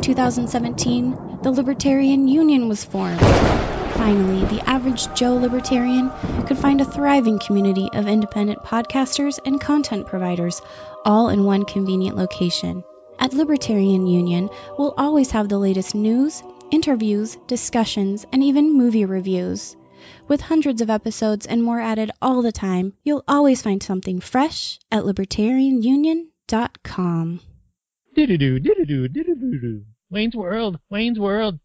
2017, the Libertarian Union was formed. Finally, the average Joe Libertarian could find a thriving community of independent podcasters and content providers, all in one convenient location. At Libertarian Union, we'll always have the latest news, interviews, discussions, and even movie reviews. With hundreds of episodes and more added all the time, you'll always find something fresh at libertarianunion.com. Do-do-do. Wayne's World. Wayne's World.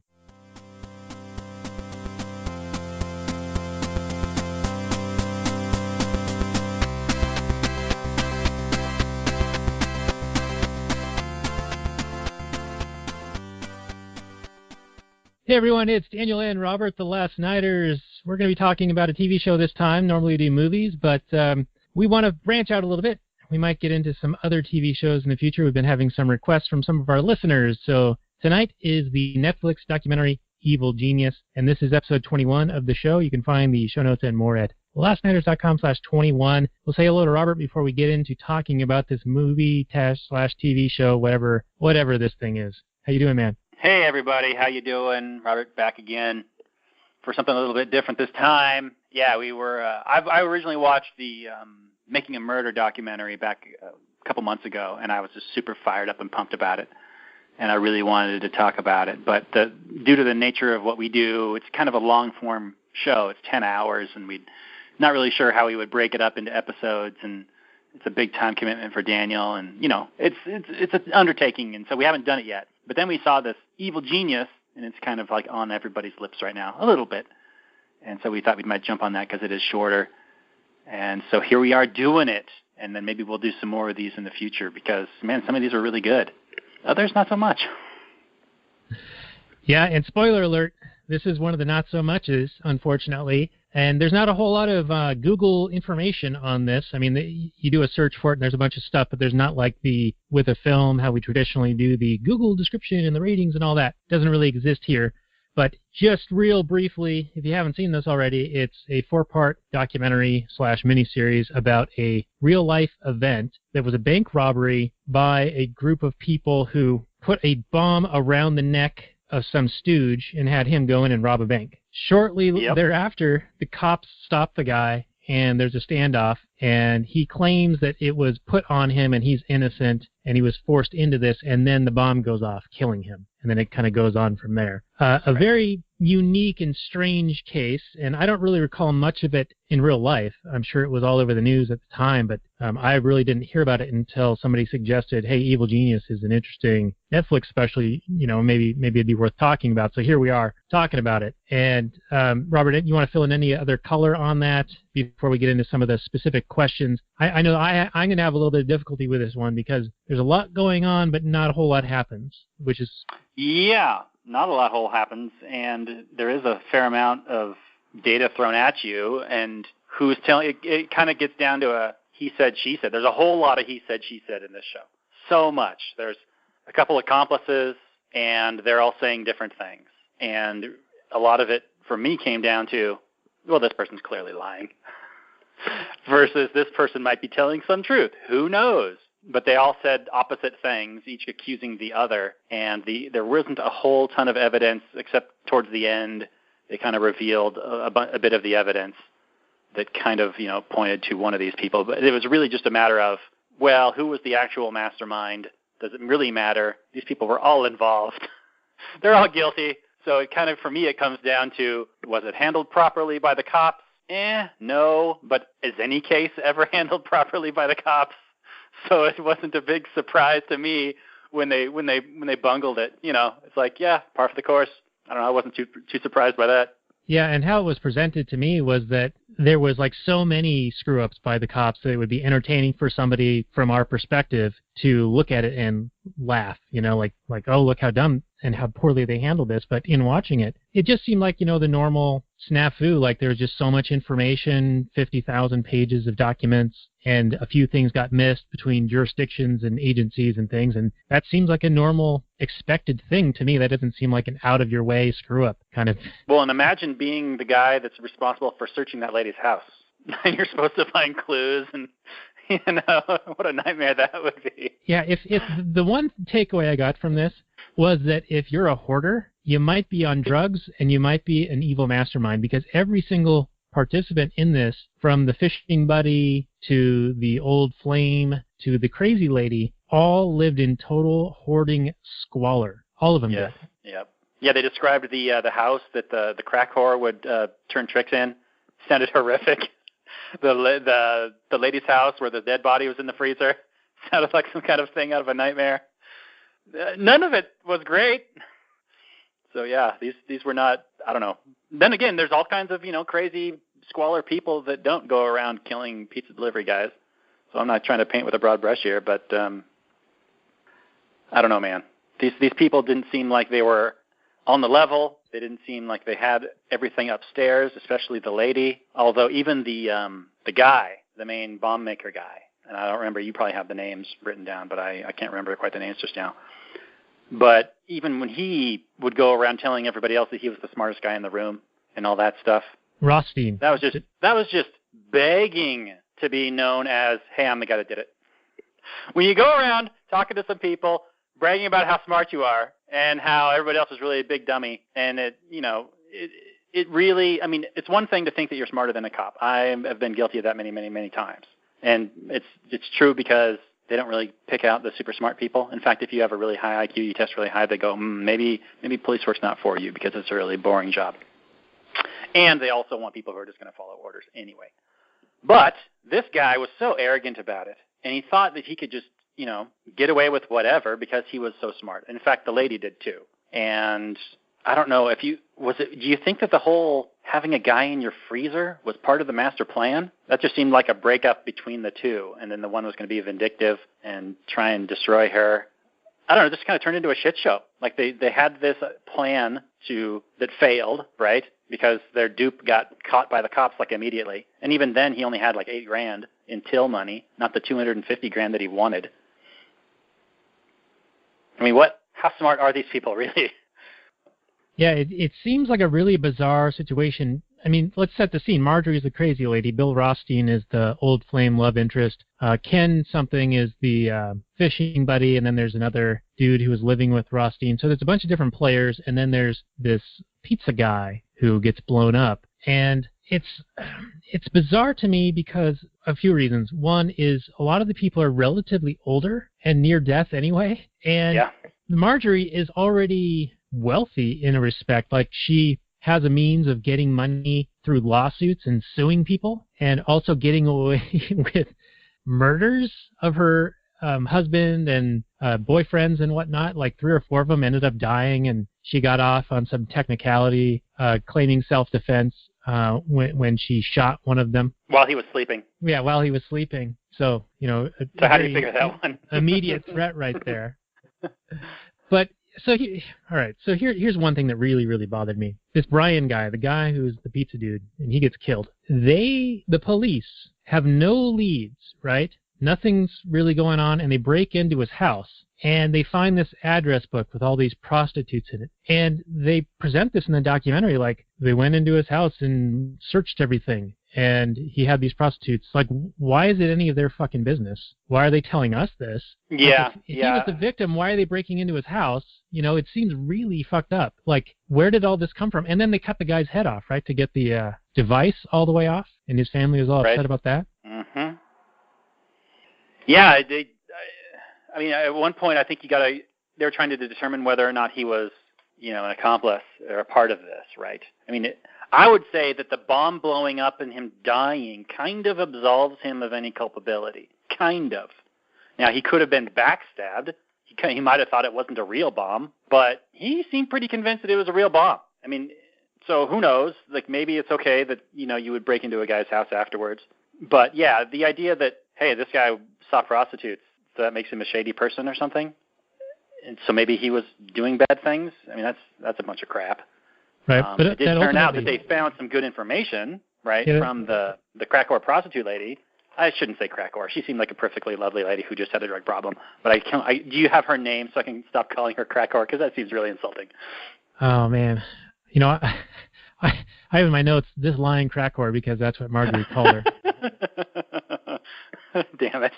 Hey everyone, it's Daniel and Robert, the Last Nighters. We're going to be talking about a TV show this time. Normally we do movies, but we want to branch out a little bit. We might get into some other TV shows in the future. We've been having some requests from some of our listeners. So tonight is the Netflix documentary Evil Genius, and this is episode 21 of the show. You can find the show notes and more at lastnighters.com/21. We'll say hello to Robert before we get into talking about this movie slash TV show, whatever this thing is. How you doing, man? Hey everybody, how you doing? Robert back again for something a little bit different this time. Yeah, we were. I originally watched the Making a Murder documentary back a couple months ago, and I was just super fired up and pumped about it, and I really wanted to talk about it. But due to the nature of what we do, it's kind of a long-form show. It's 10 hours, and we're not really sure how we would break it up into episodes, and it's a big time commitment for Daniel, and it's an undertaking, and so we haven't done it yet. But then we saw this Evil Genius, and it's kind of like on everybody's lips right now, a little bit. And so we thought we might jump on that because it is shorter. And so here we are doing it, and then maybe we'll do some more of these in the future because, man, some of these are really good. Others, not so much. Yeah, and spoiler alert, this is one of the not-so-muches, unfortunately. And there's not a whole lot of Google information on this. I mean, you do a search for it, and there's a bunch of stuff, but there's not like with a film, how we traditionally do the Google description and the ratings and all that. It doesn't really exist here. But just real briefly, if you haven't seen this already, it's a 4-part documentary / miniseries about a real-life event that was a bank robbery by a group of people who put a bomb around the neck of some stooge and had him go in and rob a bank. Shortly thereafter, the cops stop the guy, and there's a standoff, and he claims that it was put on him and he's innocent, and he was forced into this, and then the bomb goes off, killing him. And then it kind of goes on from there. A very unique and strange case, and I don't really recall much of it in real life. I'm sure it was all over the news at the time, but I really didn't hear about it until somebody suggested, hey, Evil Genius is an interesting Netflix special, maybe it'd be worth talking about. So here we are talking about it. And Robert, you want to fill in any other color on that before we get into some of the specific questions? I know I'm going to have a little bit of difficulty with this one because there's a lot going on, but not a whole lot happens, which is... Yeah, not a lot whole happens, and there is a fair amount of data thrown at you, and who's telling it kind of gets down to a he said, she said. There's a whole lot of he said, she said in this show. So much. There's a couple accomplices, and they're all saying different things. And a lot of it, for me, came down to, well, this person's clearly lying, versus this person might be telling some truth. Who knows? But they all said opposite things, each accusing the other, and there wasn't a whole ton of evidence except towards the end. They kind of revealed a bit of the evidence that kind of, pointed to one of these people. But it was really just a matter of, well, who was the actual mastermind? Does it really matter? These people were all involved. They're all guilty. So it kind of, for me, it comes down to, was it handled properly by the cops? No. But is any case ever handled properly by the cops? So it wasn't a big surprise to me when they bungled it. It's like, yeah, par for the course. I don't know. I wasn't too surprised by that. Yeah, and how it was presented to me was that there was like so many screw-ups by the cops that it would be entertaining for somebody from our perspective to look at it and laugh, like, oh, look how dumb and how poorly they handled this. But in watching it, it just seemed like, the normal snafu, like there was just so much information, 50,000 pages of documents, and a few things got missed between jurisdictions and agencies and things, and that seems like a normal, expected thing to me. That doesn't seem like an out-of-your-way screw-up kind of... Well, and imagine being the guy that's responsible for searching that lady's house. And you're supposed to find clues, and, You know, what a nightmare that would be. Yeah, if the one takeaway I got from this was that if you're a hoarder, you might be on drugs and you might be an evil mastermind, because every single participant in this, from the fishing buddy to the old flame to the crazy lady, all lived in total hoarding squalor. All of them did. Yep. Yeah, they described the house that the crack whore would turn tricks in. Sounded horrific. The lady's house where the dead body was in the freezer sounded like some kind of thing out of a nightmare. None of it was great. So yeah, these were not. I don't know. Then again, there's all kinds of crazy squalor people that don't go around killing pizza delivery guys. So I'm not trying to paint with a broad brush here, but I don't know, man. These people didn't seem like they were on the level. They didn't seem like they had everything upstairs, especially the lady. Although even the guy, the main bomb maker guy, and I don't remember, you probably have the names written down, but I can't remember quite the names just now. But even when he would go around telling everybody else that he was the smartest guy in the room and all that stuff, Rothstein. That was just begging to be known as, hey, I'm the guy that did it. When you go around talking to some people, bragging about how smart you are and how everybody else is really a big dummy, and it really, I mean, it's one thing to think that you're smarter than a cop. I have been guilty of that many, many, many times. And it's true because they don't really pick out the super smart people. In fact, if you have a really high IQ, you test really high, they go, maybe police work's not for you because it's a really boring job. And they also want people who are just going to follow orders anyway. But this guy was so arrogant about it, and he thought that he could just, get away with whatever because he was so smart. In fact, the lady did too. And I don't know do you think that the whole having a guy in your freezer was part of the master plan? That just seemed like a breakup between the two, and then the one was going to be vindictive and try and destroy her. I don't know, it just kind of turned into a shit show. Like they had this plan that failed, right? Because their dupe got caught by the cops like immediately. And even then he only had like $8,000 in till money, not the $250,000 that he wanted. I mean, how smart are these people really? Yeah, it seems like a really bizarre situation. I mean, let's set the scene. Marjorie's the crazy lady. Bill Rothstein is the old flame love interest. Ken something is the fishing buddy, and then there's another dude who is living with Rothstein. So there's a bunch of different players, and then there's this pizza guy who gets blown up. And it's bizarre to me because a few reasons. One is a lot of the people are relatively older and near death anyway. And Marjorie is already wealthy in a respect. Like, she has a means of getting money through lawsuits and suing people, and also getting away with murders of her husband and boyfriends and whatnot. Like 3 or 4 of them ended up dying, and she got off on some technicality, claiming self-defense when she shot one of them. While he was sleeping. Yeah, while he was sleeping. So, so how do you figure that one? Immediate threat right there. But all right. So here's one thing that really, really bothered me. This Brian guy, the guy who's the pizza dude, and he gets killed. The police have no leads, right? Nothing's really going on, and they break into his house, and they find this address book with all these prostitutes in it. And they present this in the documentary like they went into his house and searched everything, and he had these prostitutes. Like, why is it any of their fucking business? Why are they telling us this? Yeah, if he was the victim, why are they breaking into his house? It seems really fucked up. Like, where did all this come from? And then they cut the guy's head off, right, to get the device all the way off, and his family was all upset about that. Mm-hmm. Yeah, I mean, at one point, I think they were trying to determine whether or not he was, an accomplice or a part of this, right? I mean, I would say that the bomb blowing up and him dying kind of absolves him of any culpability. Kind of. Now, he could have been backstabbed. He might have thought it wasn't a real bomb, but he seemed pretty convinced that it was a real bomb. I mean, so who knows? Like, maybe it's okay that, you would break into a guy's house afterwards. But, yeah, the idea that, hey, this guy saw prostitutes, so that makes him a shady person or something. And so maybe he was doing bad things. I mean, that's a bunch of crap. Right. But it did turn out that they found some good information, right, from the crack whore prostitute lady. I shouldn't say crack whore. She seemed like a perfectly lovely lady who just had a drug problem. But do you have her name so I can stop calling her crack whore? Because that seems really insulting. Oh, man. I have in my notes this lying crack whore because that's what Marjorie called her. Damn it.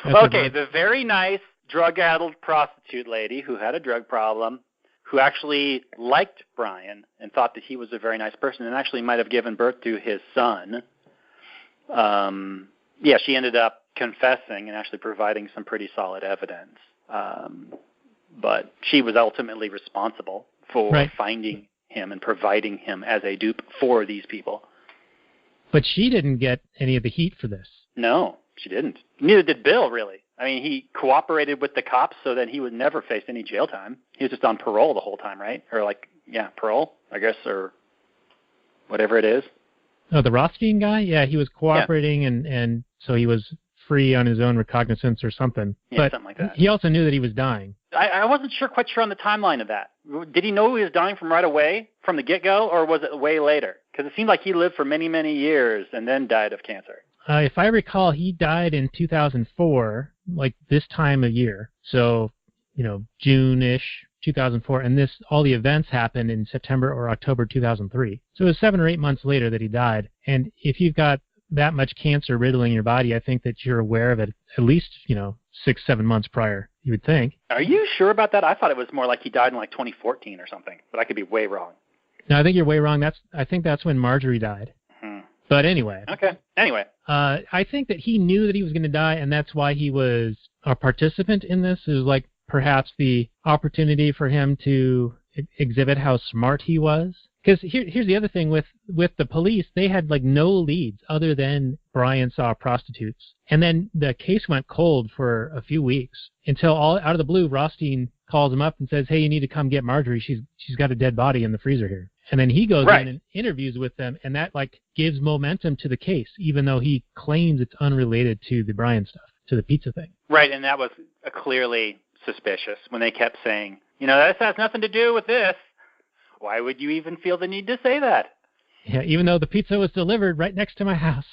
That's Okay, the very nice drug-addled prostitute lady who had a drug problem, who actually liked Brian and thought that he was a very nice person and actually might have given birth to his son. She ended up confessing and actually providing some pretty solid evidence. But she was ultimately responsible for finding him and providing him as a dupe for these people. But she didn't get any of the heat for this. No, she didn't. Neither did Bill, really. I mean, he cooperated with the cops so that he would never face any jail time. He was just on parole the whole time, right? Or parole, I guess, or whatever it is. Oh, the Rothstein guy? Yeah, he was cooperating, and so he was free on his own recognizance or something. Yeah, but something like that. He also knew that he was dying. I wasn't quite sure on the timeline of that. Did he know he was dying from right away, from the get-go, or was it way later? Because it seemed like he lived for many, many years and then died of cancer. If I recall, he died in 2004, like this time of year. So, June-ish, 2004. And all the events happened in September or October 2003. So it was 7 or 8 months later that he died. And if you've got that much cancer riddling your body, I think that you're aware of it at least, 6, 7 months prior, you would think. Are you sure about that? I thought it was more like he died in 2014 or something, but I could be way wrong. No, I think you're way wrong. I think that's when Marjorie died. But anyway. Okay. Anyway. I think that he knew that he was going to die, and that's why he was a participant in this. It was like perhaps the opportunity for him to exhibit how smart he was. Because here's the other thing with the police, they had no leads other than Brian saw prostitutes. And then the case went cold for a few weeks until out of the blue, Rothstein calls him up and says, hey, you need to come get Marjorie. She's got a dead body in the freezer here. And then he goes in and interviews with them, and that gives momentum to the case, even though he claims it's unrelated to the Brian stuff, to the pizza thing. Right, and that was clearly suspicious when they kept saying, this has nothing to do with this. Why would you even feel the need to say that? Yeah, even though the pizza was delivered right next to my house.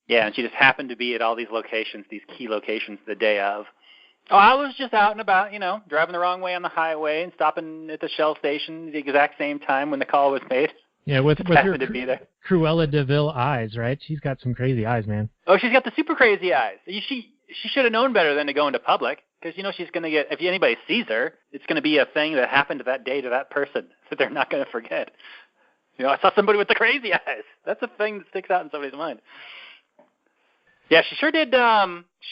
Yeah, and she just happened to be at all these locations, these key locations, the day of. Oh, I was just out and about, driving the wrong way on the highway and stopping at the Shell station at the exact same time when the call was made. Yeah, with her Cruella de Vil eyes, right? She's got some crazy eyes, man. Oh, she's got the super crazy eyes. She should have known better than to go into public, because she's going to get, if anybody sees her, it's going to be a thing that happened that day to that person that they're not going to forget. I saw somebody with the crazy eyes. That's a thing that sticks out in somebody's mind. Yeah, she sure did.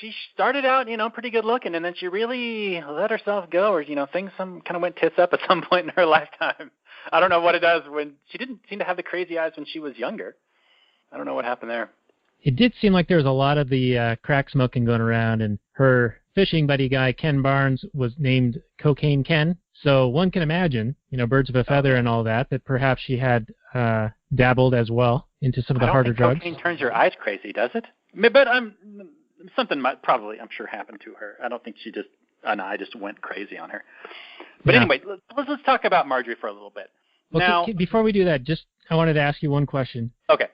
She started out, pretty good looking, and then she really let herself go, or things kind of went tits up at some point in her lifetime. I don't know what it does when she didn't seem to have the crazy eyes when she was younger. I don't know what happened there. It did seem like there was a lot of the crack smoking going around, and her fishing buddy guy, Ken Barnes, was named Cocaine Ken. So one can imagine, birds of a feather and all that perhaps she had dabbled as well into some of the harder drugs. Cocaine turns your eyes crazy, does it? But something might probably, I'm sure, happened to her. I don't think an eye just went crazy on her. But anyway, let's talk about Marjorie for a little bit. Well, now, before we do that, I wanted to ask you one question. Okay.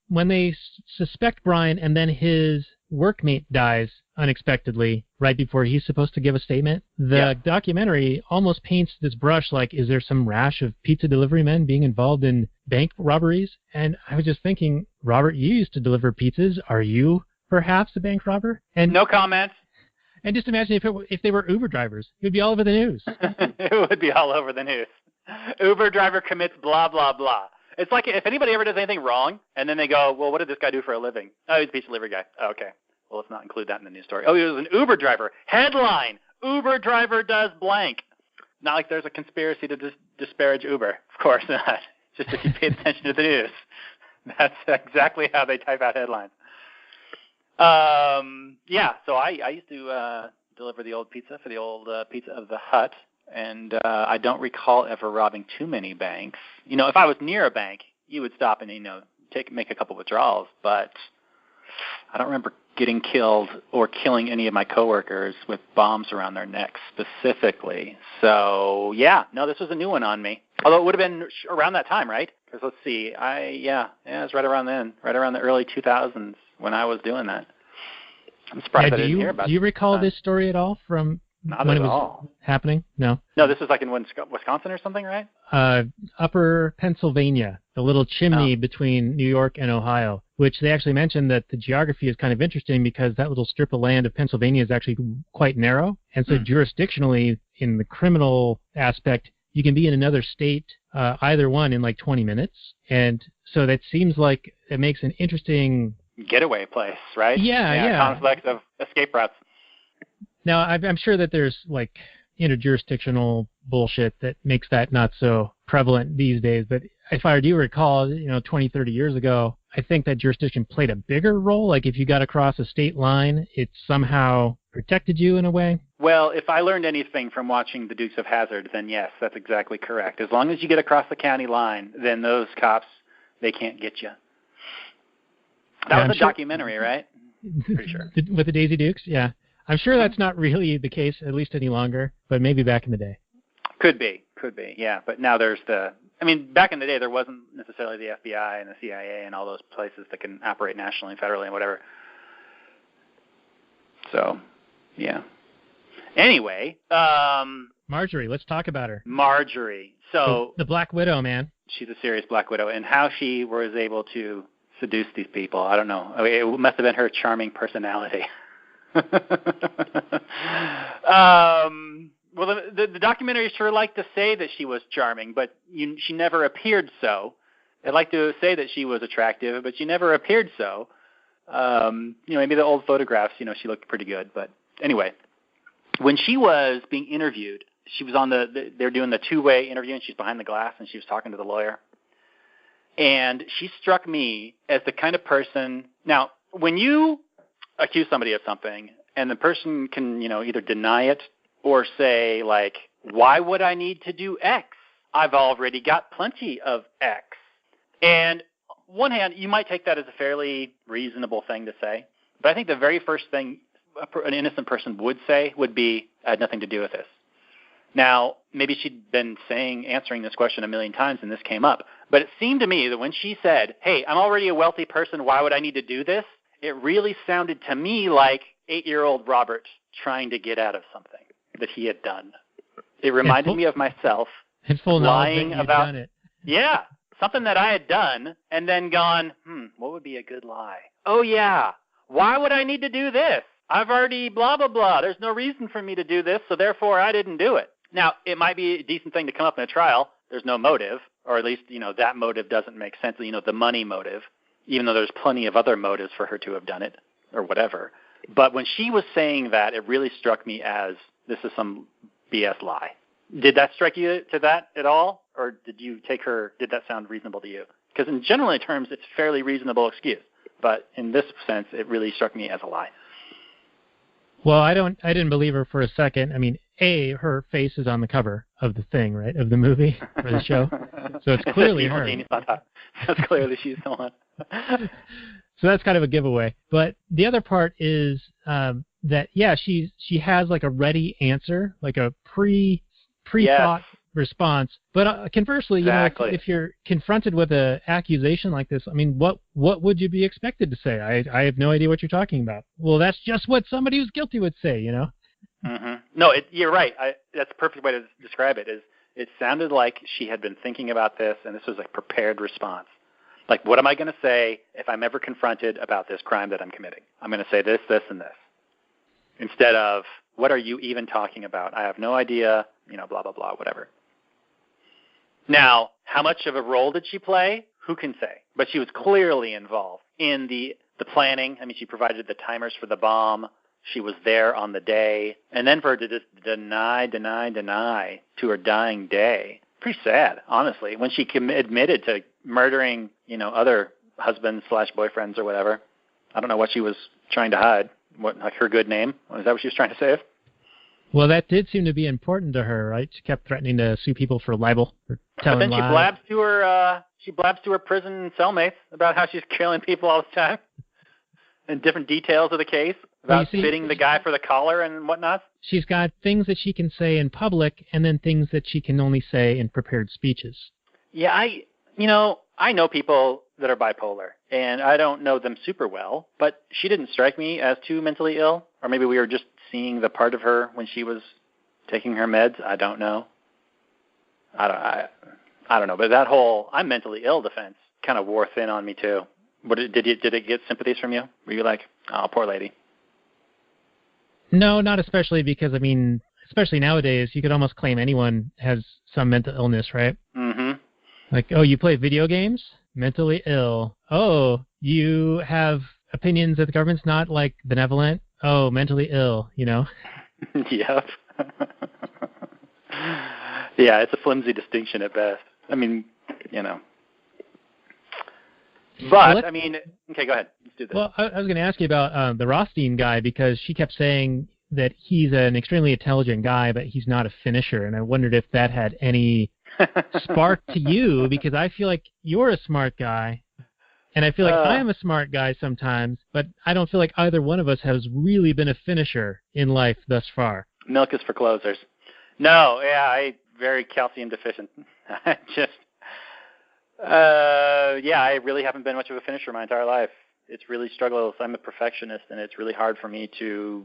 When they suspect Brian and then his workmate dies unexpectedly right before he's supposed to give a statement, the documentary almost paints this brush is there some rash of pizza delivery men being involved in bank robberies? And I was just thinking, Robert, you used to deliver pizzas. Are you perhaps a bank robber? And no comment. And just imagine if they were Uber drivers. It would be all over the news. It would be all over the news. Uber driver commits blah, blah, blah. It's like if anybody ever does anything wrong, and then they go, well, what did this guy do for a living? Oh, he's a pizza delivery guy. Oh, okay. Well, let's not include that in the news story. Oh, he was an Uber driver. Headline, Uber driver does blank. Not like there's a conspiracy to disparage Uber. Of course not. Just if you pay attention to the news. That's exactly how they type out headlines. So I used to deliver the old pizza for the old Pizza of the Hut. And I don't recall ever robbing too many banks. If I was near a bank, you would stop and, make a couple withdrawals. But I don't remember getting killed or killing any of my coworkers with bombs around their necks specifically. So, this was a new one on me. Although it would have been around that time, right? Because let's see, it was right around then, right around the early 2000s when I was doing that. I'm surprised I didn't hear about it. Do you recall this story at all from Not when at it was all. happening? No. No, this is like in Wisconsin or something, right? Upper Pennsylvania, the little chimney between New York and Ohio, which they actually mentioned that the geography is kind of interesting because that little strip of land of Pennsylvania is actually quite narrow. And so jurisdictionally, in the criminal aspect, you can be in another state, either one, in like 20 minutes. And so that seems like it makes an interesting getaway place, right? Yeah. Conflicts of escape routes. Now, I'm sure that there's like interjurisdictional bullshit that makes that not so prevalent these days. But if I do recall, 20, 30 years ago, I think that jurisdiction played a bigger role. Like if you got across a state line, it somehow protected you in a way. Well, if I learned anything from watching The Dukes of Hazzard, then yes, that's exactly correct. As long as you get across the county line, then those cops, they can't get you. That was a documentary, right? Pretty sure. With the Daisy Dukes? Yeah. I'm sure that's not really the case, at least any longer, but maybe back in the day. Could be, yeah. But now there's back in the day, there wasn't necessarily the FBI and the CIA and all those places that can operate nationally and federally and whatever. So, yeah. Anyway. Marjorie, let's talk about her. Marjorie. So the Black Widow, man. She's a serious Black Widow. And how she was able to seduce these people, I don't know. I mean, it must have been her charming personality. Well, the documentary sure liked to say that she was charming, but she never appeared so. They like to say that she was attractive, but she never appeared so. Maybe the old photographs, she looked pretty good. But anyway, when she was being interviewed, she was on they're doing the two-way interview, and she's behind the glass, and she was talking to the lawyer. And she struck me as the kind of person. Now, when you accuse somebody of something, and the person can, either deny it or say, like, why would I need to do X? I've already got plenty of X. And on one hand, you might take that as a fairly reasonable thing to say, but I think the very first thing an innocent person would say would be, I had nothing to do with this. Now, maybe she'd been answering this question a million times and this came up, but it seemed to me that when she said, hey, I'm already a wealthy person, why would I need to do this? It really sounded to me like 8-year-old Robert trying to get out of something that he had done. It reminded me of myself lying about done it. Yeah, something that I had done and then gone, what would be a good lie? Oh, yeah, why would I need to do this? I've already blah, blah, blah. There's no reason for me to do this, so therefore I didn't do it. Now, it might be a decent thing to come up in a trial. There's no motive, or at least, that motive doesn't make sense, the money motive, even though there's plenty of other motives for her to have done it or whatever. But when she was saying that, it really struck me as this is some BS lie. Did that strike you to that at all? Or did that sound reasonable to you? Because in general terms, it's a fairly reasonable excuse. But in this sense, it really struck me as a lie. Well, I didn't believe her for a second. I mean, her face is on the cover of the thing, right, of the movie or the show. So it's clearly her. That's clearly she's the one. So that's kind of a giveaway. But the other part is that, she has like a ready answer, like a pre-thought response. But conversely, exactly. If you're confronted with an accusation like this, I mean, what would you be expected to say? I have no idea what you're talking about. Well, that's just what somebody who's guilty would say, Mm-hmm. No, you're right. That's the perfect way to describe it. It sounded like she had been thinking about this, and this was a prepared response. Like, what am I going to say if I'm ever confronted about this crime that I'm committing? I'm going to say this, this, and this. Instead of, what are you even talking about? I have no idea, blah, blah, blah, whatever. Now, how much of a role did she play? Who can say? But she was clearly involved in the planning. I mean, she provided the timers for the bomb. She was there on the day. And then for her to just deny to her dying day. Pretty sad, honestly, when she admitted to murdering, other husbands/boyfriends or whatever. I don't know what she was trying to hide. Like her good name? Was that what she was trying to save? Well, that did seem to be important to her, right? She kept threatening to sue people for libel or telling lies. But then she blabs to her prison cellmates about how she's killing people all the time, and different details of the case about fitting the guy for the collar and whatnot. She's got things that she can say in public, and then things that she can only say in prepared speeches. Yeah, I know people that are bipolar, and I don't know them super well, but she didn't strike me as too mentally ill, or maybe we were just seeing the part of her when she was taking her meds. I don't know. I don't know. But that whole "I'm mentally ill" defense kind of wore thin on me too. Did it get sympathies from you? Were you like, oh, poor lady? No, not especially, because, I mean, especially nowadays, you could almost claim anyone has some mental illness, right? Mm-hmm. Like, oh, you play video games? Mentally ill. Oh, you have opinions that the government's not, like, benevolent? Oh, mentally ill, you know? Yep. Yeah, it's a flimsy distinction at best. I mean, you know. But, well, I mean, okay, go ahead. Let's do this. Well, I was going to ask you about the Rothstein guy, because she kept saying that he's an extremely intelligent guy, but he's not a finisher. And I wondered if that had any spark to you, because I feel like you're a smart guy, and I feel like I am a smart guy sometimes, but I don't feel like either one of us has really been a finisher in life thus far. Milk is for closers. No, yeah, I very calcium deficient. I just... yeah, I really haven't been much of a finisher my entire life. It's really struggles. I'm a perfectionist, and it's really hard for me to,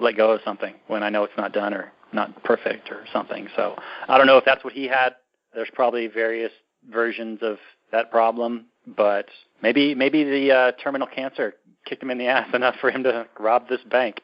let go of something when I know it's not done or not perfect or something. So I don't know if that's what he had. There's probably various versions of that problem, but maybe the terminal cancer kicked him in the ass enough for him to rob this bank.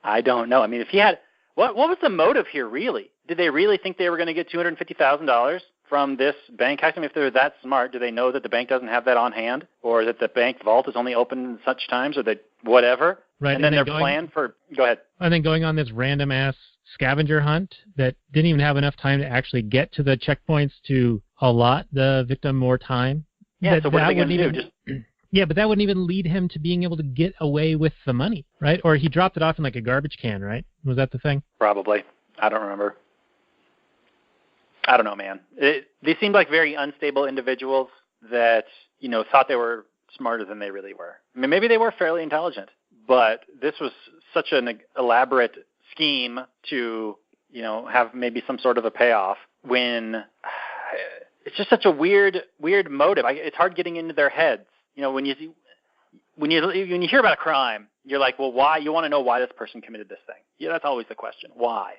I don't know. I mean, if he had, what was the motive here really? Did they really think they were going to get $250,000 from this bank heist? I mean, if they're that smart, do they know that the bank doesn't have that on hand, or that the bank vault is only open in such times, or that whatever? Right. And then their plan for... Go ahead. I think going on this random-ass scavenger hunt that didn't even have enough time to actually get to the checkpoints to allot the victim more time. Yeah, so what are they going to do? Yeah, but that wouldn't even lead him to being able to get away with the money, right? Or he dropped it off in like a garbage can, right? Was that the thing? Probably. I don't remember. I don't know, man. They seemed like very unstable individuals that, thought they were smarter than they really were. I mean, maybe they were fairly intelligent, but this was such an elaborate scheme to, have maybe some sort of a payoff when it's just such a weird motive. It's hard getting into their heads. When you hear about a crime, you're like, well, why? You want to know why this person committed this thing. Yeah, that's always the question. Why?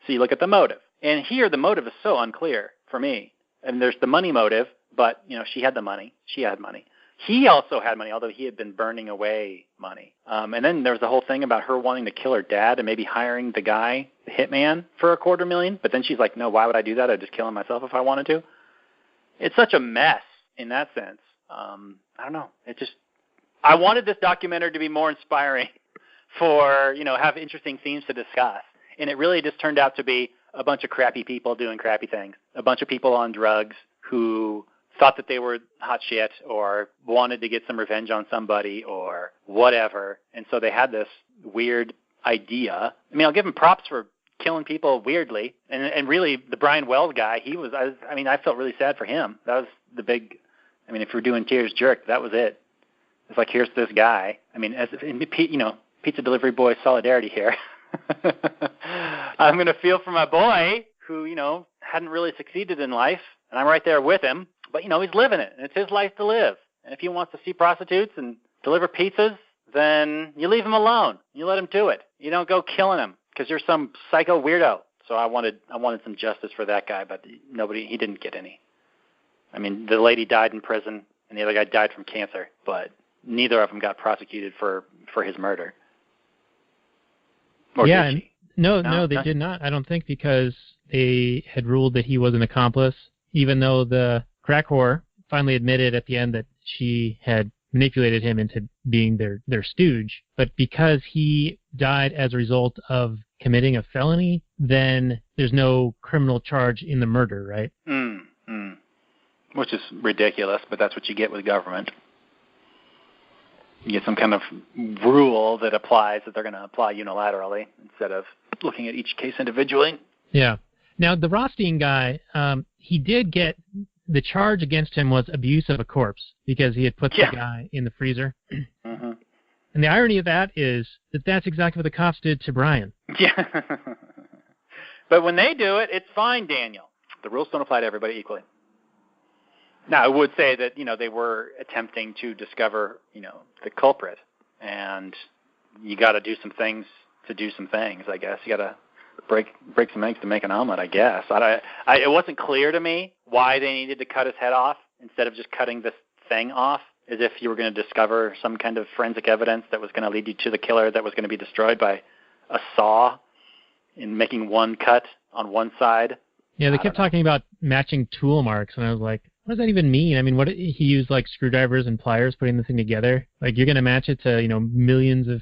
So you look at the motive. And here the motive is so unclear for me. And there's the money motive, but, she had the money. She had money. He also had money, although he had been burning away money. And then there was the whole thing about her wanting to kill her dad and maybe hiring the guy, the hitman, for $250,000. But then she's like, no, why would I do that? I'd just kill him myself if I wanted to. It's such a mess in that sense. I don't know. I wanted this documentary to be more inspiring for, have interesting themes to discuss. And it really just turned out to be a bunch of crappy people doing crappy things, a bunch of people on drugs who thought that they were hot shit or wanted to get some revenge on somebody or whatever. And so they had this weird idea. I mean, I'll give them props for killing people weirdly. And really, the Brian Wells guy, I felt really sad for him. That was the big, if we're doing Tears Jerk, that was it. It's like, here's this guy. Pizza delivery boy solidarity here. I'm going to feel for my boy who, hadn't really succeeded in life, and I'm right there with him. But, he's living it, and it's his life to live. And if he wants to see prostitutes and deliver pizzas, then you leave him alone. You let him do it. You don't go killing him because you're some psycho weirdo. So I wanted some justice for that guy, but he didn't get any. I mean, the lady died in prison, and the other guy died from cancer, but neither of them got prosecuted for his murder. Or yeah, did she? No, they did not. I don't think, because they had ruled that he was an accomplice, even though the crack whore finally admitted at the end that she had manipulated him into being their stooge. But because he died as a result of committing a felony, then there's no criminal charge in the murder, right? Which is ridiculous, but that's what you get with government. You get some kind of rule that applies, that they're going to apply unilaterally instead of looking at each case individually. Yeah. Now, the Rothstein guy, he did get, the charge against him was abuse of a corpse because he had put the guy in the freezer. Mm-hmm. And the irony of that is that that's exactly what the cops did to Brian. Yeah. But when they do it, it's fine, Daniel. The rules don't apply to everybody equally. Now, I would say that, they were attempting to discover, the culprit. And you got to do some things to do some things, I guess. You got to break some eggs to make an omelet, I guess. It wasn't clear to me why they needed to cut his head off instead of just cutting this thing off, as if you were going to discover some kind of forensic evidence that was going to lead you to the killer that was going to be destroyed by a saw in making one cut on one side. Yeah, they kept talking about matching tool marks, and I was like, what does that even mean? I mean, what he used like screwdrivers and pliers putting the thing together? Like, you're going to match it to, millions of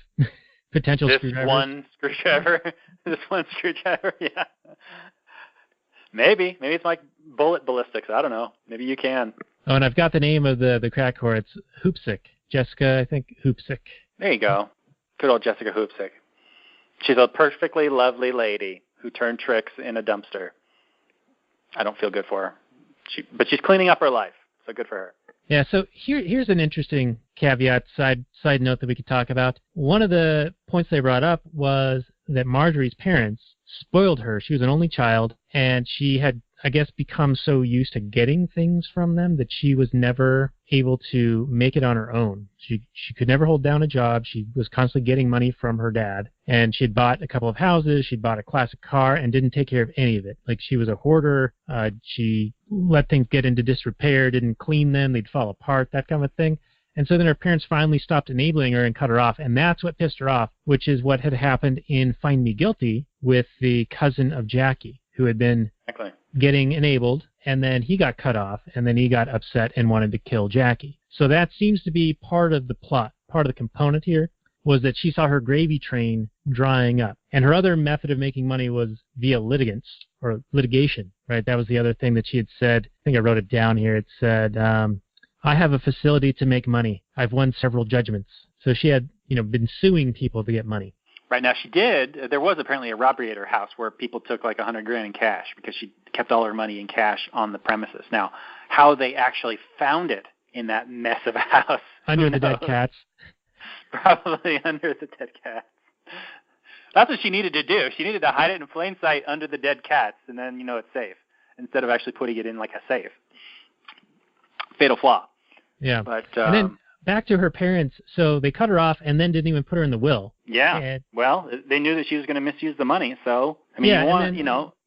potential screwdrivers? This one screwdriver, yeah. Maybe it's like bullet ballistics. I don't know. Maybe you can. Oh, and I've got the name of the crack whore. It's Hoopsick. Jessica, I think, Hoopsick. There you go. Good old Jessica Hoopsick. She's a perfectly lovely lady who turned tricks in a dumpster. I don't feel good for her. But she's cleaning up her life, so good for her. Yeah, so here's an interesting caveat, side note that we could talk about. One of the points they brought up was that Marjorie's parents spoiled her. She was an only child, and she had, I guess, become so used to getting things from them that she was never able to make it on her own. She could never hold down a job. She was constantly getting money from her dad, and she'd bought a couple of houses, she'd bought a classic car, and didn't take care of any of it. Like, she was a hoarder. She let things get into disrepair, didn't clean them, they'd fall apart, that kind of thing. And so then her parents finally stopped enabling her and cut her off, and that's what pissed her off, which is what had happened in Find Me Guilty with the cousin of Jackie, who had been getting enabled, and then he got cut off, and then he got upset and wanted to kill Jackie. So that seems to be part of the plot. Part of the component here was that she saw her gravy train drying up. And her other method of making money was via litigation, right? That was the other thing that she had said. I think I wrote it down here. It said, I have a facility to make money. I've won several judgments. So she had, been suing people to get money. Right, now she did. There was apparently a robbery at her house where people took like $100,000 in cash because she kept all her money in cash on the premises. Now, how they actually found it in that mess of a house? Under the dead cats. Probably under the dead cats. That's what she needed to do. She needed to hide it in plain sight under the dead cats, and then it's safe, instead of actually putting it in like a safe. Fatal flaw. Yeah. But and then back to her parents. So they cut her off and then didn't even put her in the will. Yeah. Well, they knew that she was going to misuse the money. So, yeah,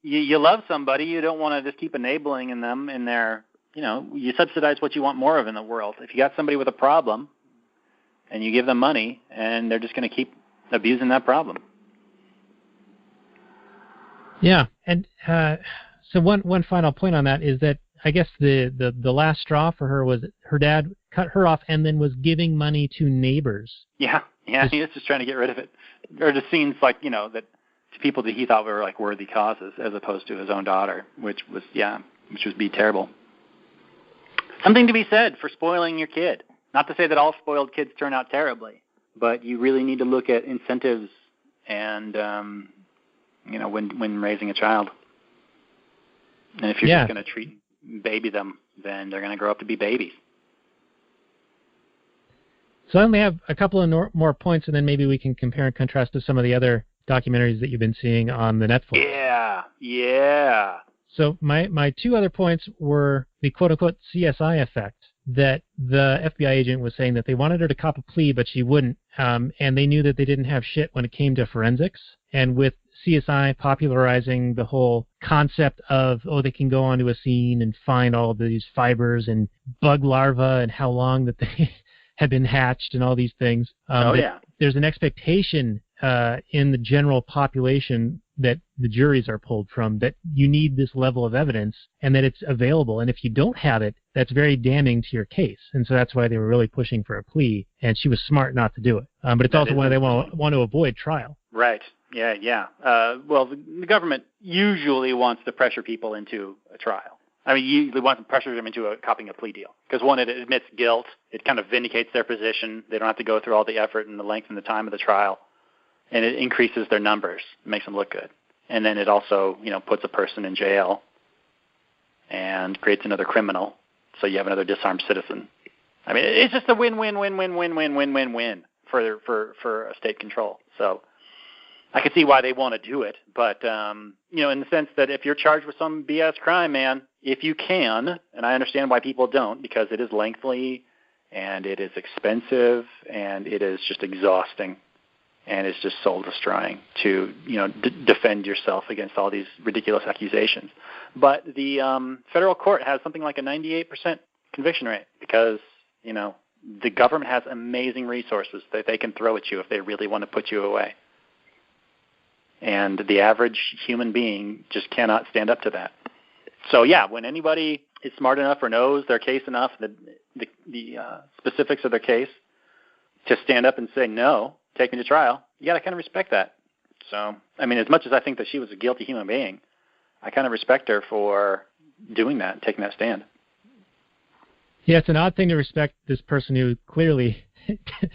you love somebody. You don't want to just keep enabling them in their, you subsidize what you want more of in the world. If you got somebody with a problem and you give them money, and they're just going to keep abusing that problem. Yeah. And so one final point on that is that I guess the last straw for her was her dad cut her off and then was giving money to neighbors. Yeah, he was just trying to get rid of it. Or just seems like, that to people that he thought were like worthy causes, as opposed to his own daughter, which would be terrible. Something to be said for spoiling your kid. Not to say that all spoiled kids turn out terribly, but you really need to look at incentives and, when raising a child. And if you're just going to baby them, then they're going to grow up to be babies. So I only have a couple of more points, and then maybe we can compare and contrast to some of the other documentaries that you've been seeing on the Netflix. Yeah. So my two other points were the quote-unquote CSI effect, that the FBI agent was saying that they wanted her to cop a plea, but she wouldn't, and they knew that they didn't have shit when it came to forensics. And with CSI popularizing the whole concept of, they can go onto a scene and find all of these fibers and bug larvae and how long that they had been hatched and all these things. There's an expectation in the general population that the juries are pulled from, that you need this level of evidence and that it's available. And if you don't have it, that's very damning to your case. And so that's why they were really pushing for a plea, and she was smart not to do it. But it's also why they want to avoid trial. Right. Yeah. Well, the government usually wants to pressure people into a trial. Usually wants to pressure them into copping a plea deal. Because one, it admits guilt. It kind of vindicates their position. They don't have to go through all the effort and the length and the time of the trial. And it increases their numbers. It makes them look good. And then it also, puts a person in jail and creates another criminal. So you have another disarmed citizen. It's just a win for a state control. So I can see why they want to do it. But, in the sense that if you're charged with some BS crime, man, if you can, and I understand why people don't, because it is lengthy and it is expensive and it is just exhausting. and it's just soul destroying to defend yourself against all these ridiculous accusations. But the federal court has something like a 98% conviction rate because the government has amazing resources that they can throw at you if they really want to put you away. And the average human being just cannot stand up to that. So yeah, when anybody is smart enough or knows their case enough, the specifics of their case, to stand up and say, no, take me to trial, you got to kind of respect that. So, I mean, as much as I think that she was a guilty human being, I kind of respect her for doing that, taking that stand. Yeah, it's an odd thing to respect this person who clearly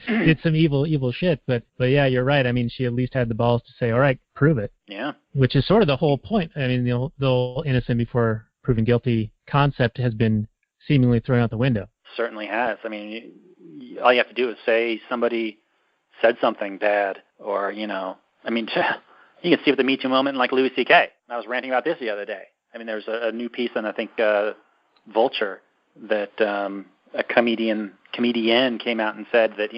did some evil shit, but yeah, you're right. I mean, she at least had the balls to say, all right, prove it. Yeah. Which is sort of the whole point. I mean, the whole innocent before proven guilty concept has been seemingly thrown out the window. Certainly has. I mean, all you have to do is say somebody said something bad, or, I mean, you can see with the Me Too moment like Louis C.K. I was ranting about this the other day. I mean, there's a new piece on, I think, Vulture that a comedian came out and said that,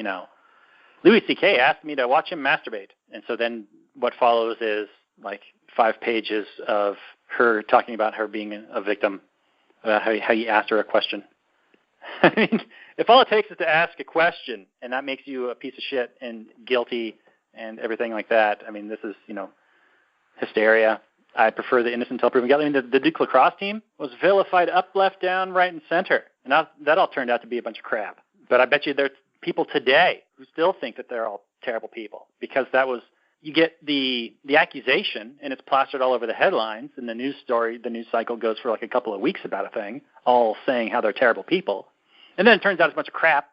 Louis C.K. asked me to watch him masturbate. And so then what follows is like 5 pages of her talking about her being a victim, about how he asked her a question. I mean, if all it takes is to ask a question and that makes you a piece of shit and guilty and everything like that, I mean, this is, hysteria. I prefer the innocent until proven guilty. I mean, the Duke lacrosse team was vilified up, left, down, right, and center. And that all turned out to be a bunch of crap. But I bet you there's people today who still think that they're all terrible people because you get the accusation and it's plastered all over the headlines and the news cycle goes for like a couple of weeks about a thing, all saying how they're terrible people. And then it turns out it's a bunch of crap,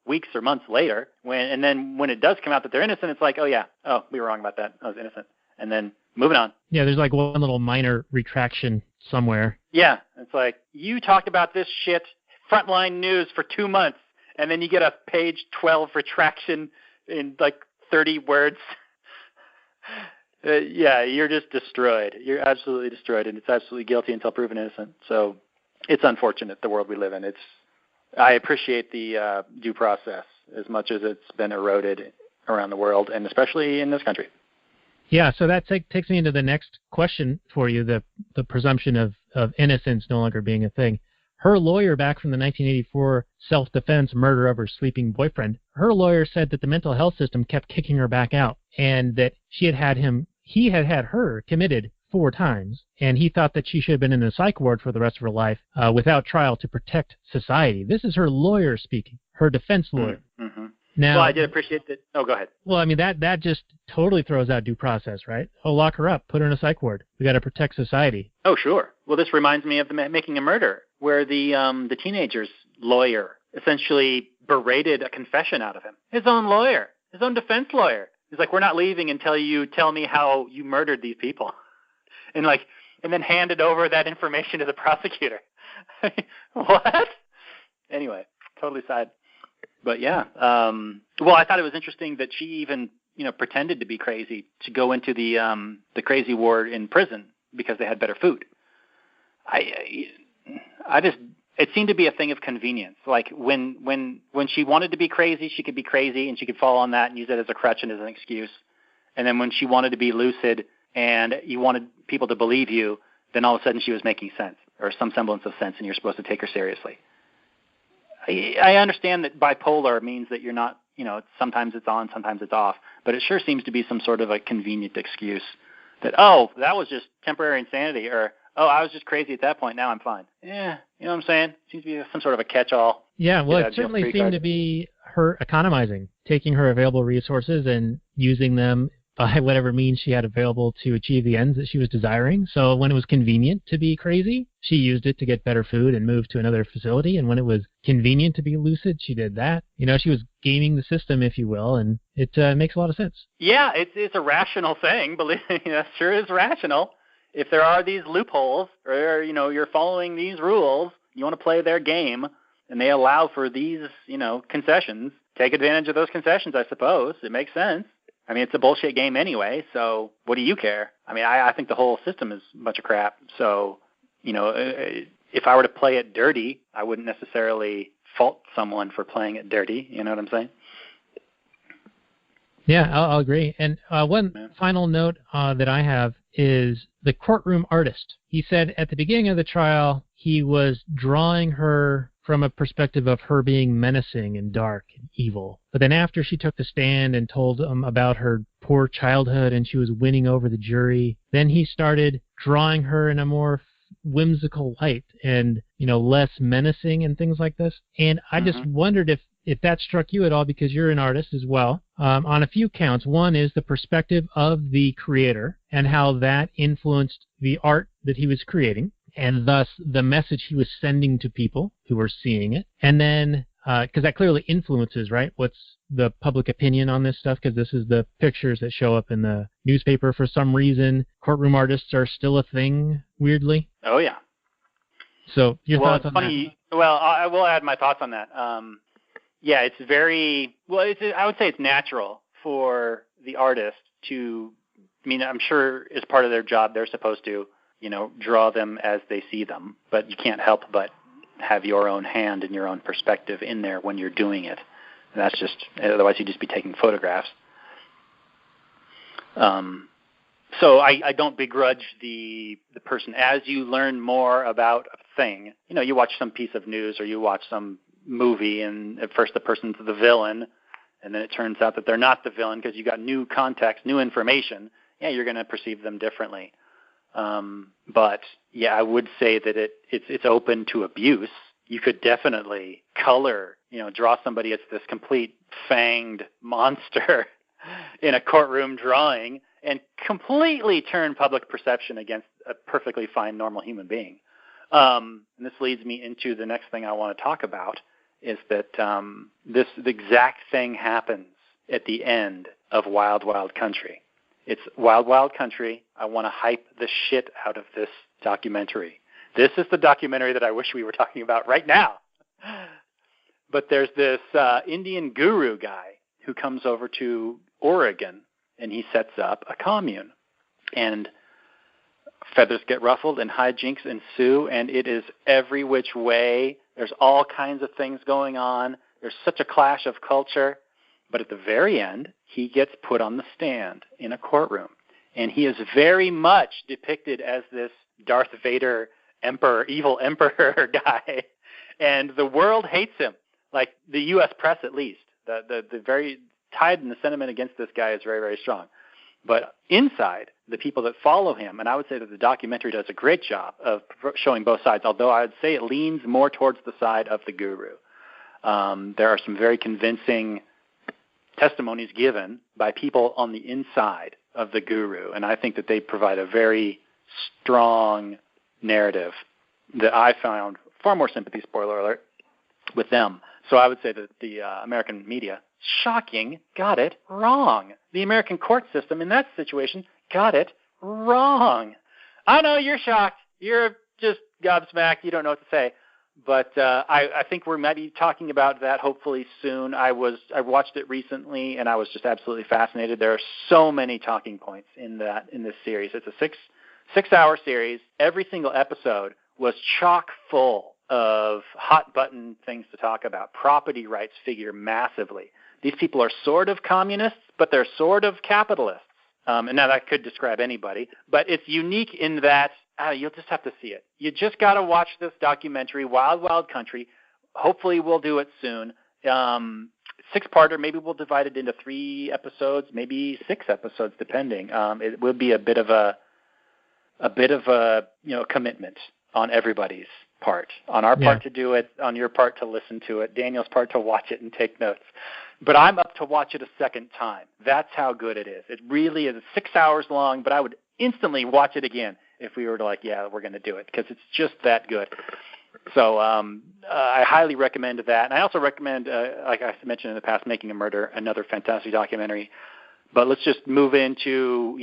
weeks or months later. And then when it does come out that they're innocent, it's like, we were wrong about that. I was innocent. And then moving on. Yeah, there's like one little minor retraction somewhere. Yeah, it's like, you talked about this shit, Frontline News, for 2 months, and then you get a page 12 retraction in like 30 words. Yeah, you're just destroyed. You're absolutely destroyed, and it's absolutely guilty until proven innocent. So it's unfortunate, the world we live in. I appreciate the due process as much as it's been eroded around the world, and especially in this country. Yeah, so that takes me into the next question for you, the presumption of innocence no longer being a thing. Her lawyer back from the 1984 self-defense murder of her sleeping boyfriend, her lawyer said that the mental health system kept kicking her back out and that he had had her committed 4 times, and he thought that she should have been in a psych ward for the rest of her life without trial to protect society. This is her lawyer speaking, her defense lawyer. Mm-hmm. Now, well, I did appreciate that. Oh, go ahead. Well, I mean, that just totally throws out due process, right? Oh, lock her up, put her in a psych ward. We got to protect society. Oh, sure. Well, this reminds me of the Making a Murder, where the teenager's lawyer essentially berated a confession out of him. His own lawyer, his own defense lawyer. He's like, we're not leaving until you tell me how you murdered these people. And then handed over that information to the prosecutor. What? Anyway, totally side. But yeah, well, I thought it was interesting that she even, pretended to be crazy to go into the crazy ward in prison because they had better food. It seemed to be a thing of convenience. Like when she wanted to be crazy, she could be crazy and she could fall on that and use it as a crutch and as an excuse. And then when she wanted to be lucid and you wanted people to believe you, then all of a sudden she was making sense or some semblance of sense and you're supposed to take her seriously. I understand that bipolar means that you're not, sometimes it's on, sometimes it's off, but it sure seems to be some sort of a convenient excuse that, that was just temporary insanity, or, I was just crazy at that point, now I'm fine. Yeah, you know what I'm saying? Seems to be some sort of a catch-all. Yeah, well, it certainly seemed to be her economizing, taking her available resources and using them by whatever means she had available to achieve the ends that she was desiring. So when it was convenient to be crazy, she used it to get better food and move to another facility. And when it was convenient to be lucid, she did that. She was gaming the system, if you will, and it makes a lot of sense. Yeah, it's a rational thing. Believe me, it sure is rational. If there are these loopholes or, you're following these rules, you want to play their game, and they allow for these, concessions, take advantage of those concessions, I suppose. It makes sense. I mean, it's a bullshit game anyway, so what do you care? I mean, I think the whole system is a bunch of crap. So, if I were to play it dirty, I wouldn't necessarily fault someone for playing it dirty. You know what I'm saying? Yeah, I'll agree. And one final note that I have is the courtroom artist. He said at the beginning of the trial, he was drawing her from a perspective of her being menacing and dark and evil. But then after she took the stand and told him about her poor childhood and she was winning over the jury, then he started drawing her in a more whimsical light and, less menacing and things like this. And I just wondered if that struck you at all, because you're an artist as well, on a few counts. One is the perspective of the creator and how that influenced the art that he was creating, and thus the message he was sending to people who were seeing it. And then, because that clearly influences, right, what's the public opinion on this stuff, because this is the pictures that show up in the newspaper for some reason. Courtroom artists are still a thing, weirdly. Oh, yeah. So your thoughts on that? Well, I will add my thoughts on that. Yeah, it's very, I would say it's natural for the artist to, I'm sure as part of their job they're supposed to, draw them as they see them, but you can't help but have your own hand and your own perspective in there when you're doing it. And that's just, otherwise you'd just be taking photographs. So I don't begrudge the person. As you learn more about a thing, you watch some piece of news or you watch some movie, and at first the person's the villain, and then it turns out that they're not the villain because you got new context, new information. Yeah, you're going to perceive them differently. But yeah, I would say that it's open to abuse. You could definitely color, draw somebody as this complete fanged monster in a courtroom drawing and completely turn public perception against a perfectly fine, normal human being. And this leads me into the next thing I want to talk about, is that the exact thing happens at the end of Wild Wild Country. It's Wild Wild Country. I want to hype the shit out of this documentary. This is the documentary that I wish we were talking about right now. But there's this Indian guru guy who comes over to Oregon, and he sets up a commune. And feathers get ruffled and hijinks ensue, and it is every which way. There's all kinds of things going on. There's such a clash of culture. But at the very end, he gets put on the stand in a courtroom. And he is very much depicted as this Darth Vader emperor, evil emperor guy. And the world hates him, like the U.S. press at least. The very tide in the sentiment against this guy is very, very strong. But inside, the people that follow him, and I would say that the documentary does a great job of showing both sides, although I would say it leans more towards the side of the guru. There are some very convincing testimonies given by people on the inside of the guru, and I think that they provide a very strong narrative that I found far more sympathy, spoiler alert, with them. So I would say that the American media, shocking, got it wrong. The American court system in that situation got it wrong. I know you're shocked. You're just gobsmacked. You don't know what to say. But I think we might be talking about that hopefully soon. I watched it recently, and I was just absolutely fascinated. There are so many talking points in this series. It's a six-hour series. Every single episode was chock full of hot-button things to talk about. Property rights figure massively. These people are sort of communists, but they're sort of capitalists. And now that could describe anybody. But it's unique in that you'll just have to see it. You just got to watch this documentary, Wild Wild Country. Hopefully we'll do it soon. Six-parter. Maybe we'll divide it into 3 episodes, maybe 6 episodes, depending. It will be a bit of a commitment on everybody's part. On our part to do it, on your part to listen to it, Daniel's part to watch it and take notes. But I'm up to watch it a second time. That's how good it is. It really is. It's 6 hours long, but I would instantly watch it again if we were to we're going to do it, because it's just that good. So I highly recommend that. And I also recommend, like I mentioned in the past, Making a Murder, another fantastic documentary. But let's just move into,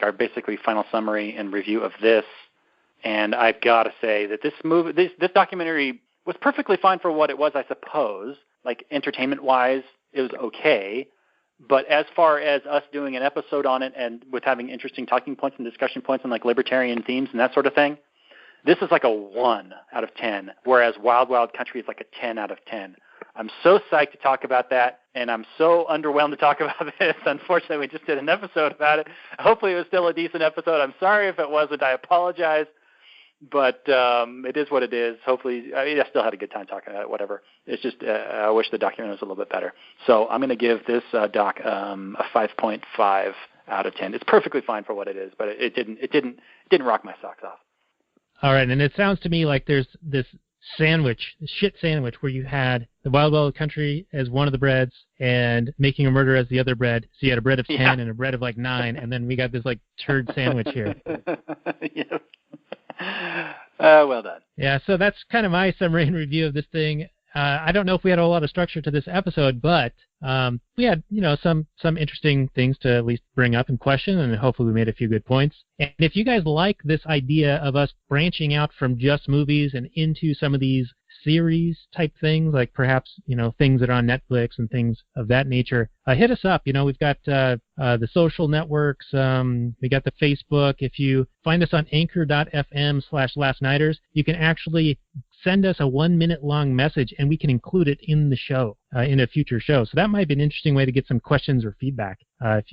our basically final summary and review of this. And I've got to say that this documentary was perfectly fine for what it was, I suppose. Like entertainment-wise, it was okay. But as far as us doing an episode on it and with having interesting talking points and discussion points on like libertarian themes and that sort of thing, this is like a 1 out of 10, whereas Wild Wild Country is like a 10 out of 10. I'm so psyched to talk about that, and I'm so underwhelmed to talk about this. Unfortunately, we just did an episode about it. Hopefully it was still a decent episode. I'm sorry if it wasn't. I apologize. But it is what it is. Hopefully, I still had a good time talking about it, whatever. It's just I wish the documentary was a little bit better. So I'm going to give this doc a 5.5 out of 10. It's perfectly fine for what it is, but it didn't rock my socks off. All right, and it sounds to me like there's this shit sandwich where you had the Wild Wild Country as one of the breads and Making a Murder as the other bread. So you had a bread of 10 and a bread of like 9, and then we got this like turd sandwich here. Yeah. Well done. Yeah, so that's kind of my summary and review of this thing. I don't know if we had a lot of structure to this episode, but we had, some interesting things to at least bring up and question, and hopefully we made a few good points. And if you guys like this idea of us branching out from just movies and into some of these series type things, like perhaps, things that are on Netflix and things of that nature, hit us up. We've got the social networks, we got the Facebook. If you find us on anchor.fm/lastnighters, you can actually send us a 1-minute long message and we can include it in the show, in a future show. So that might be an interesting way to get some questions or feedback,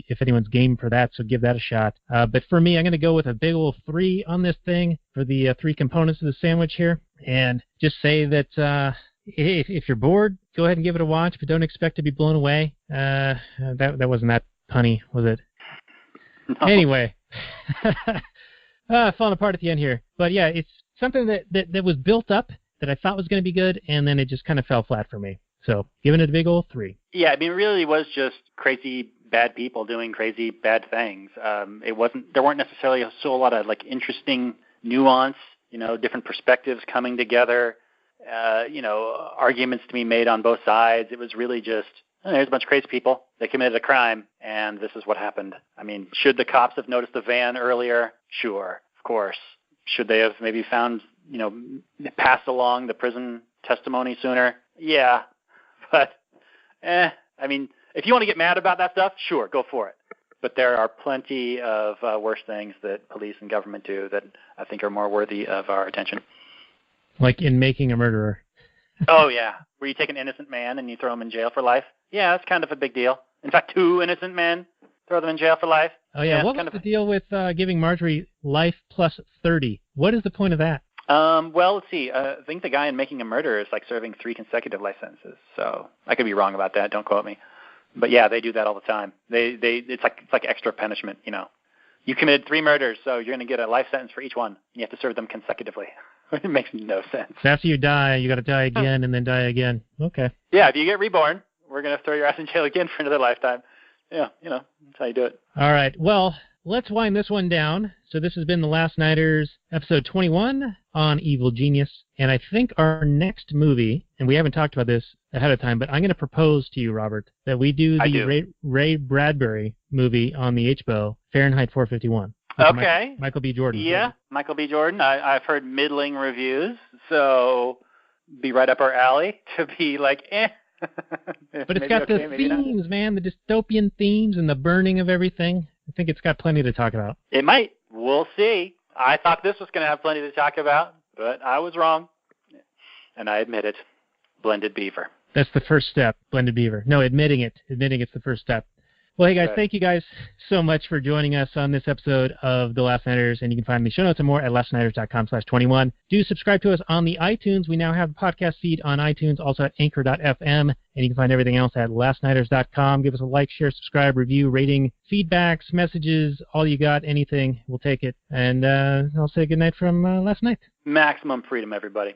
if anyone's game for that, so give that a shot. But for me, I'm going to go with a big old 3 on this thing for the 3 components of the sandwich here, and just say that if you're bored, go ahead and give it a watch, but don't expect to be blown away. That wasn't that punny, was it? No. Anyway, falling apart at the end here. But yeah, it's something that was built up that I thought was going to be good, and then it just kind of fell flat for me. So giving it a big old 3. Yeah, it really was just crazy bad people doing crazy bad things. There weren't necessarily a lot of like interesting nuance, different perspectives coming together, arguments to be made on both sides. It was really just, there's a bunch of crazy people. They committed a crime, and this is what happened. I mean, should the cops have noticed the van earlier? Sure, of course. Should they have maybe found, passed along the prison testimony sooner? Yeah, but, if you want to get mad about that stuff, sure, go for it. But there are plenty of worse things that police and government do that I think are more worthy of our attention. Like in Making a Murderer. Oh, yeah. Where you take an innocent man and you throw him in jail for life. Yeah, that's kind of a big deal. In fact, 2 innocent men, throw them in jail for life. Oh, yeah. What was the deal with giving Marjorie life plus 30? What is the point of that? Well, let's see. I think the guy in Making a Murderer is like serving 3 consecutive life sentences. So I could be wrong about that. Don't quote me. But yeah, they do that all the time. It's like extra punishment. You committed 3 murders, so you're going to get a life sentence for each one. You have to serve them consecutively. It makes no sense. So after you die, you got to die again and then die again. Okay. Yeah, if you get reborn, we're going to throw your ass in jail again for another lifetime. Yeah, that's how you do it. All right. Well, let's wind this one down. So this has been The Last Nighters, episode 21 on Evil Genius. And I think our next movie, and we haven't talked about this ahead of time, but I'm going to propose to you, Robert, that we do the Ray Bradbury movie on the HBO, Fahrenheit 451. Okay. Michael B. Jordan. Yeah, Michael B. Jordan. I've heard middling reviews, so be right up our alley to be like, But it's got the themes, man, the dystopian themes and the burning of everything. I think it's got plenty to talk about. It might. We'll see. I thought this was going to have plenty to talk about, but I was wrong. And I admit it. Blended beaver. That's the first step, blended beaver. No, admitting it. Admitting it's the first step. Well, hey, guys, Thank you guys so much for joining us on this episode of The Last Nighters, and you can find the show notes and more at lastnighters.com/21. Do subscribe to us on the iTunes. We now have a podcast feed on iTunes, also at anchor.fm, and you can find everything else at lastnighters.com. Give us a like, share, subscribe, review, rating, feedbacks, messages, all you got, anything. We'll take it. And I'll say goodnight from last night. Maximum freedom, everybody.